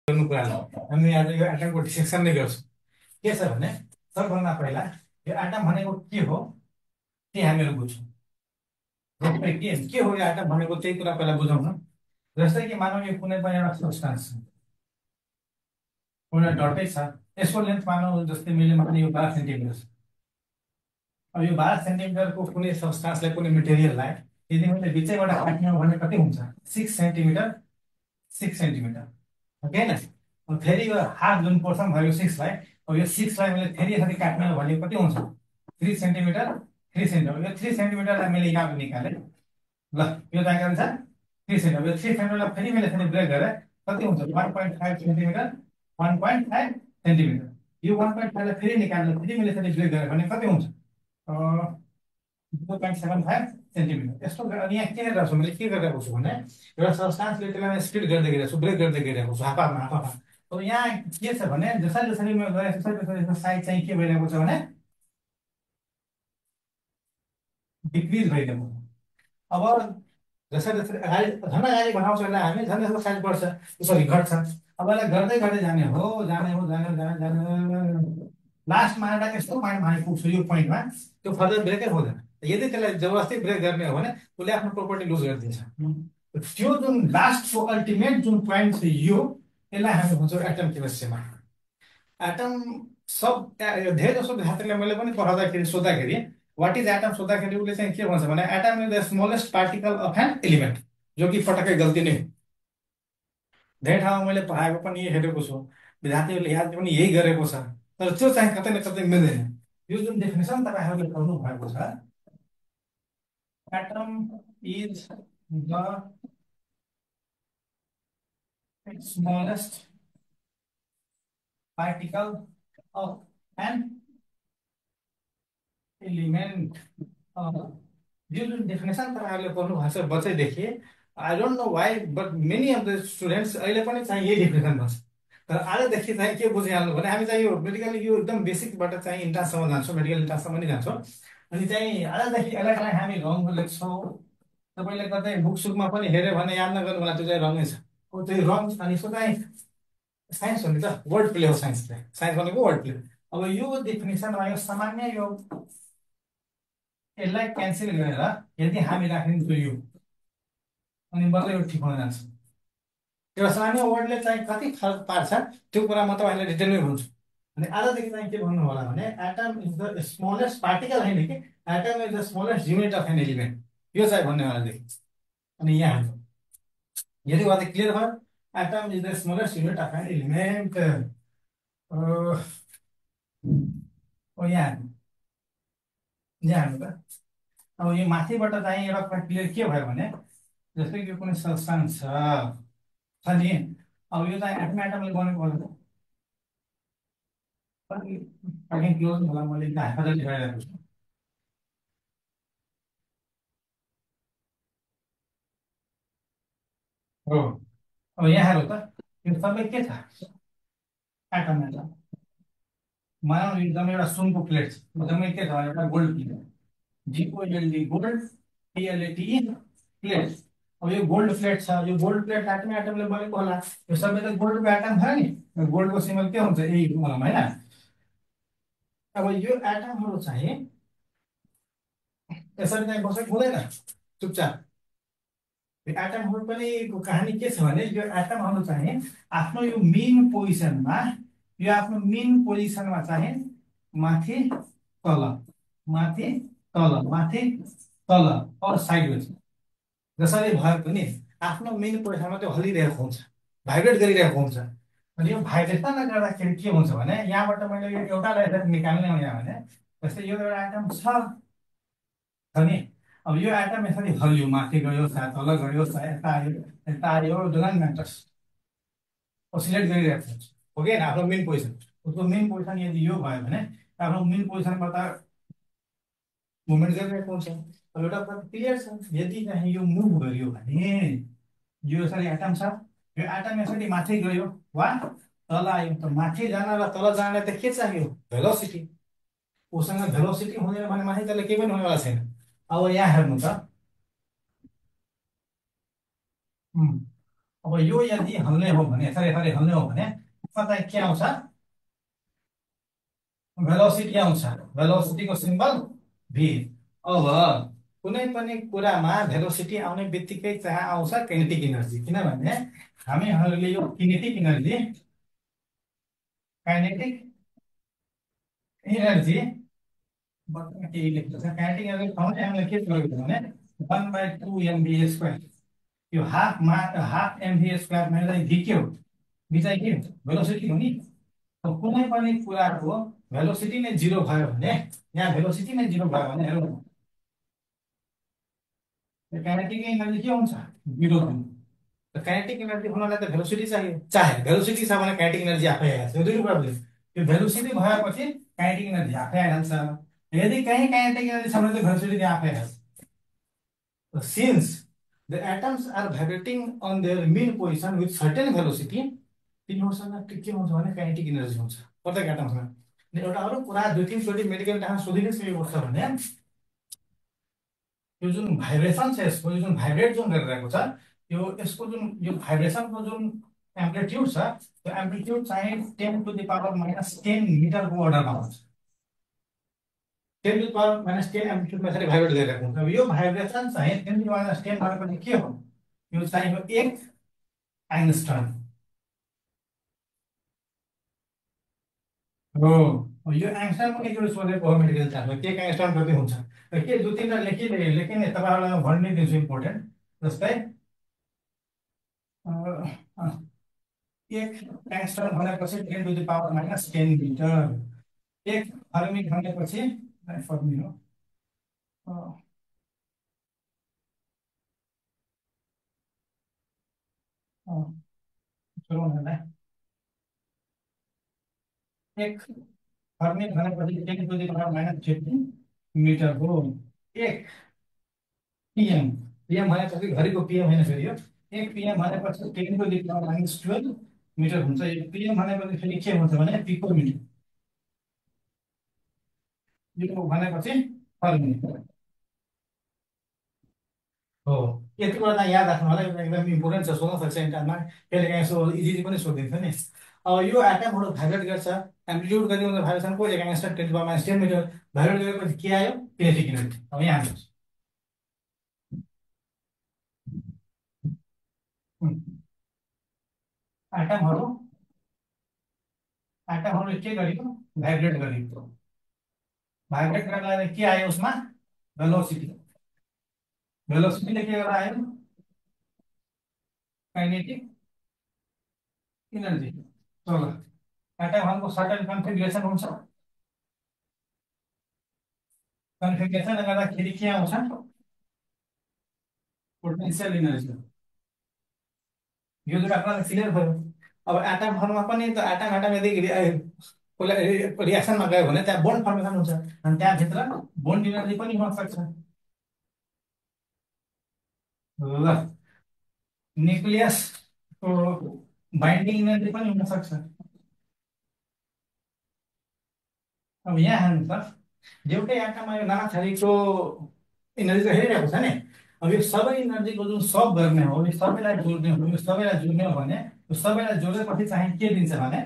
गर्नु कुरालाई हामी आज यो एटमको डिसेक्सन नै गर्छौँ। के छ भने सबभन्दा पहिला यो एटम भनेको के हो त्यही हामीहरू बुझ्छौँ। जस्तै के हो यो एटम भनेको त्यही कुरा पहिला बुझौँ न। जस्तै कि मानौँ यो कुनै पनि एउटा सब्स्टान्स छ, एउटा डटै छ, यसको लेन्थ मानौँ जस्तै मैले माने यो 12 सेन्टिमिटर छ। अब यो 12 सेन्टिमिटरको कुनै सब्स्टान्सलाई कुनै मेटेरियललाई यदि मैले बिचैबाट काट्ने हो भने कति हुन्छ? 6 सेन्टिमिटर 6 सेन्टिमिटर हो कि होइन? अब फेरि यो हाफ जुन पोर्सन भयो 6 लाई, अब यो 6 लाई मैले फेरि यसरी काट्ने हो भने कति हुन्छ? 3 सेन्टिमिटर 3 सेन्टिमिटर। यो 3 सेन्टिमिटरलाई मैले यहाँ निकालेँ। ल यो जाँको अनुसार 3 सेन्टिमिटर। यो 3 सेन्टिमिटरलाई फेरि मैले फेरि ब्रेक गरेँ, कति हुन्छ? 1.5 सेन्टिमिटर 1.5 सेन्टिमिटर। यो 1.5 लाई फेरि निकाल्दा फेरि मैले फेरि ब्रेक गरेँ भने कति हुन्छ? 0.75 सेन्टिमिटर। यस्तो अनि यहाँ के गरिरहेको छु मैले, के गरिरहेको छु भने एउटा सब्स्टान्सले त्यसलाई स्प्लिट गर्दै गइरहेको छु, ब्रेक गर्दै गइरहेको छु हाफमा हाफमा। अब यहाँ के छ भने जसरी जसरी म गएँ त्यसरी साइज चाहिँ के भइरहेको छ भने डिक्रिज भइरहेको छ। अब जसरी जसरी अगाडि झन् अगाडि बढाउँछ यसलाई हामी, झन् यसको साइज बढ्छ, सरी घट्छ। अब यसलाई गर्दै गर्दै जाने हो, जाने हो, जाने जाने जाने लास्टमा एउटा यस्तो पोइन्टमा आइपुग्छु, यो पोइन्टमा त्यो फर्दर ब्रेकै हुँदैन। यदि त्यसलाई जबरजस्ती ब्रेक गर्ने हो भने उसले आफ्नो प्रोपर्टी लुज गरिदिन्छ। त्यो जुन लास्टको अल्टिमेट जुन पोइन्ट छ यो, यसलाई हामी भन्छौँ एटम केमिस्ट्रीमा एटम। सब धेरै जसो विद्यार्थीले मैले पनि पढाउँदाखेरि सोद्धाखेरि वाट इज एटम सोद्धाखेरि उसले चाहिँ के भन्छ भने atom is the smallest particle of an element, जो कि पटक्कै गल्ती नै हो। धेरै ठाउँमा मैले पढाएको पनि हेरेको छु, विद्यार्थीहरूले याद पनि यही गरेको छ, तर त्यो चाहिँ कतै न कतै मिल्दैन। यो जुन डेफिनेसन तपाईँहरूले पढ्नु भएको छ, atom is the smallest particle of an element. यो जुन डेफिनेसन तपाईँहरूले पढ्नु भएको छ बच्चैदेखि, I don't know why but many of the students अहिले पनि चाहिँ यही डेफिनेसन भन्छ। तर आजदेखि चाहिँ के बुझिहाल्नु भने हामी चाहिँ यो मेडिकल यो एकदम बेसिकबाट चाहिँ इन्ट्रान्ससम्म जान्छौँ, मेडिकल इन्ट्रान्ससम्म नि जान्छौँ। अनि चाहिँ आजदेखि यसलाई चाहिँ हामी रङ लेख्छौँ। तपाईँले कतै बुक सुकमा पनि हेऱ्यो भने याद नगर्नु होला, त्यो चाहिँ रङै छ। त्यो रङ अनि यसको चाहिँ साइन्स हो नि त, वर्ड प्ले हो साइन्स चाहिँ, साइन्स भनेको वर्ड प्ले। अब यो डेफिनेसनमा यो सामान्य यो यसलाई क्यान्सल गरेर यदि हामी राखिदिन्छौँ यो, अनि बल्ल यो ठिक हुन जान्छ। एउटा सामान्य वर्डले चाहिँ कति फरक पार्छ त्यो कुरा म तपाईँलाई डिटेलमै भन्छु। अनि आजदेखि चाहिँ के भन्नु होला भने atom is the smallest particle, होइन कि atom is the smallest unit of an element, यो चाहिँ भन्ने वालादेखि। अनि यहाँ यदि उहाँ क्लियर भयो, atom is the smallest unit of an element. यहाँ यहाँ त अब यो माथिबाट चाहिँ एउटा कुरा क्लियर के भयो भने जस्तै कि यो कुनै सब्स्टान्स छ नि, अब यो चाहिँ एटम एटमले बनेको होला। क्लोज होला, मैले हातले लेखाइरहेको छु। हो अब यहाँ हेरौँ त, यो सबै के छ? Atom atom. मानौँ एकदमै एउटा सुनको प्लेट छ, एकदमै के छ भने एउटा गोल्ड प्लेट, जिओएलडी गोल्ड, पिएलएटी प्लेट। अब यो गोल्ड प्लेट छ, यो गोल्ड प्लेट एटम एटमले बनेको होला। यो सबै त गोल्डको एटम छ नि, गोल्डको सिम्बल के हुन्छ? यही होला होइन। अब यो एटमहरू चाहिँ यसरी चाहिँ बसेको हुँदैन चुपचाप। यो एटमहरू पनि को कहानी के छ भने यो एटमहरू चाहिँ आफ्नो यो मेन पोजिसनमा, यो आफ्नो मेन पोजिसनमा चाहिँ माथि तल माथि तल माथि तल अर साइडवेज जसरी भए पनि आफ्नो मेन पोजिसनमा त्यो हल्लिरहेको हुन्छ, भाइब्रेट गरिरहेको हुन्छ। अनि यो भाइब्रेसनले गर्दाखेरि के हुन्छ भने यहाँबाट मैले यो एउटालाई यसरी निकाल्ने हो यहाँ भने जस्तै यो एउटा एटम छ नि, अब यो एटम यसरी हल्यो, माथि गयो, तल गयो, यता आयो, यता आयो, डजन्ट म्याटर्स, ओसिलेट गरिरहेको हुन्छ हो कि आफ्नो मेन पोजिसन। उसको मेन पोजिसन यदि यो भयो भने आफ्नो मेन पोजिसनबाट मुभमेन्ट गरिरहेको हुन्छ। अब एउटा कुरा क्लियर छ, यदि चाहिँ यो मुभ गर्यो भने यो यसरी एटम छ, यो एटम यसरी माथि गयो वा तल आयो, त माथि जान र तल जानलाई त के चाहियो? भेलोसिटी। उसँग भेलोसिटी हुँदैन भने माथि तल केही पनि हुनेवाला छैन। अब यहाँ हेर्नु त, अब यो यदि हल्ने हो भने यसरी हल्ने हो भने यसमा चाहिँ के आउँछ भेलोसिटी आउँछ भेलोसिटीको सिम्बल भी अब कुनै पनि कुरामा भेलोसिटी आउने बित्तिकै त्यहाँ आउँछ काइनेटिक इनर्जी किनभने हामीहरूले यो काइनेटिक इनर्जी बटमा के लेख्छ काइनेटिक एनर्जी ठाउँमा हामीले के गरेको छ भने 1/2 mv² यो हाफ mv² मैले v के हो v चाहिँ के भेलोसिटी हो नि अब कुनै पनि कुराको भेलोसिटी नै जिरो भयो भने यहाँ भेलोसिटी नै जिरो भयो भने हेरौँ काइनेटिक एनर्जी के हुन्छ जिरो हुन्छ काइनेटिक एनर्जी हुनलाई त भेलोसिटी चाहियो चाहे भेलोसिटी छ भने काइनेटिक एनर्जी आफै आइहाल्छ यो दुई प्रब्लम यो भेलोसिटी भएपछि काइनेटिक एनर्जी आफै आइहाल्छ यदि कहीँ काइनेटिक एनर्जी छ भने त भेलोसिटी आफै आइहाल्छ since the atoms are vibrating on their mean position with certain velocity तिनीहरूसँग के हुन्छ भने काइनेटिक एनर्जी हुन्छ प्रत्येक एटमसँग एउटा अरू कुरा दुई तीनचोटि मेडिकल ठाउँमा सोधिनै सकेको छ भने यो जुन भाइब्रेसन छ यसको यो जुन भाइब्रेट जुन गरिरहेको छ यो यसको जुन यो भाइब्रेसनको जुन एम्प्लिट्युड छ त्यो एम्प्लिट्युड चाहिँ 10⁻⁻10 मिटरको अर्डरमा हुन्छ 10⁻⁻10 एम्प्लिट्युडमा यसरी भाइब्रेट गरिरहेको हुन्छ अब यो भाइब्रेसन चाहिँ 10⁻10 भनेको के हो यो चाहिँ हो 1 एङ्स्ट्रम हो यो एङ्स्ट्रम पनि एकचोटि सोधेको हो मेडिकल क्लासमा के एङ्स्ट्रम कति हुन्छ र के दुई तिनवटा लेखिने तपाईँहरूलाई भन्ने दिन्छु इम्पोर्टेन्ट जस्तै 1 एङ्स्ट्रम भनेपछि 10⁻⁻10 मिटर 1 फर्मी भनेपछि फर्मी हो सुरु होला 1 फर्मी भनेपछि 10⁻⁻15 मिटर हो 1 पीएम पीएम भनेपछि घडीको पीएम होइन फेरि यो 1 पीएम भनेपछि 10⁻⁻12 मिटर हुन्छ यो पीएम भनेपछि फेरि के हुन्छ भने पिको मिटर यो भनेपछि फर्मी हो यति कुरा याद राख्नु होला यो एकदम इम्पोर्टेन्ट छ सोध्न सक्छ इन्टरमा कहिले काहीँ यसो इजी पनि सोधिदिन्छ नि अब यो एटमहरू भाइब्रेट गर्छ एम्प्लिट्युड कति हुन्छ भाइब्रेसनको 1 एङ्स्ट्रम 10⁻10 मिटर भाइब्रेट गरेपछि के आयो किनेटिक एनर्जी अब यहाँ आउँछ एटमहरू के गरियो भाइब्रेट गरियो भाइब्रेट गर्दा के आयो उसमा भेलोसिटी भेलोसिटीले के गरेर आयो काइनेटिक इनर्जी चलो एटमहरूको सर्टेन कन्फिगरेसन हुन्छ कन्फिगरेसन गर्दाखेरि के आउँछ पोटेन्शियल इनर्जी यो दुईटा कुरा क्लियर भयो अब एटमहरूमा पनि त एटम यदि रिएक्सनमा गयो भने त्यहाँ बोन्ड फर्मेसन हुन्छ अनि त्यहाँभित्र बोन्ड इनर्जी पनि हुन सक्छ ल न्युक्लियसको बाइन्डिङ इनर्जी पनि हुन सक्छ अब यहाँ हेर्नु त एउटै एटममा यो नाना थरीको इनर्जी हेरिरहेको छ नि अब यो सबै इनर्जीको जुन सब गर्ने हो यो सबैलाई जोड्ने हो यो सबैलाई जोड्ने हो भने यो सबैलाई जोडेपछि चाहिँ के दिन्छ भने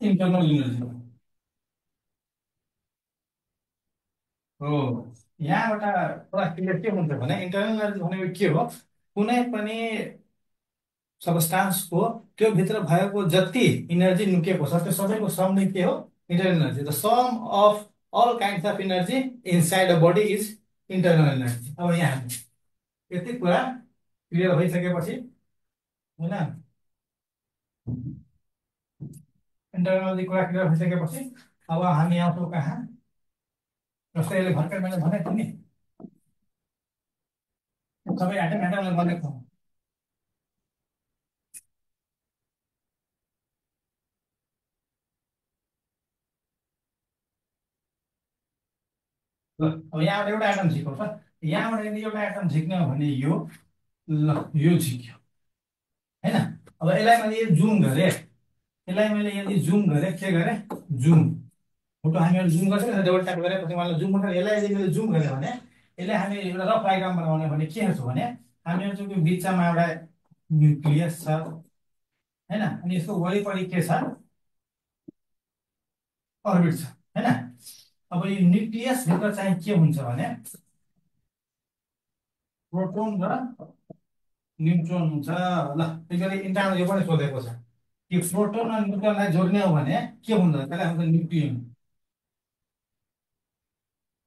इन्टरनल इनर्जी हो यहाँ एउटा क्लियर के हुन्छ भने इन्टरनल इनर्जी भनेको के हो कुनै पनि सबस्टान्सको त्यो भित्र भएको जति इनर्जी लुकेको छ त्यो सबैको सम नै के हो internal energy the sum of all kinds of energy inside a body is internal energy अब यहाँ यति कुरा क्लियर भइसकेपछि होइन इन्टरनल एनर्जी कुरा क्लियर भइसकेपछि अब हामी आउँछौँ कहाँ जस्तै यसले भर्खर मैले भनेको थिएँ नि सबै एटमलाई भनेको ल अब यहाँबाट एउटा एटम झिक्यो त यहाँबाट यदि एउटा एटम झिक्ने हो भने यो ल यो झिक्यो होइन अब यसलाई मैले जुम गरेँ यसलाई मैले यदि जुम गरेँ के गरेँ जुम फोटो हामीहरू जुम गर्छ नि डबल ट्याप गरेपछि उहाँले जुम गर्छ यसलाई यदि मैले जुम गरेँ भने यसलाई हामी एउटा रफ डायग्राम बनाउने भने के हुन्छ भने हामीहरू चाहिँ बिचमा एउटा न्युक्लियस छ हैन, अनि यसको वरिपरि के छ, अर्बिट छ हैन। अब यो न्युक्लियस भित्र चाहिँ के हुन्छ भने प्रोटोन र न्युट्रोन हुन्छ। ल त्यसैले इन्टरनल यो पनि सोधेको छ कि प्रोटोन र न्युट्रोनलाई जोड्ने हो भने के हुन्छ, त्यसलाई हुन्छ न्युक्लियन।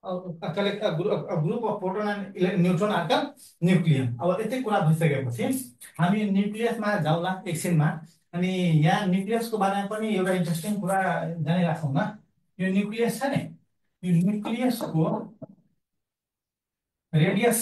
त्यसले group of proton and neutron are the nucleon. अब यति कुरा भइसकेपछि हामी न्युक्लियसमा जाउँला एकछिनमा। अनि यहाँ न्युक्लियसको बारेमा पनि एउटा इन्ट्रेस्टिङ कुरा जानिराखौँ न। यो न्युक्लियस छ नि, यो न्युक्लियसको रेडियस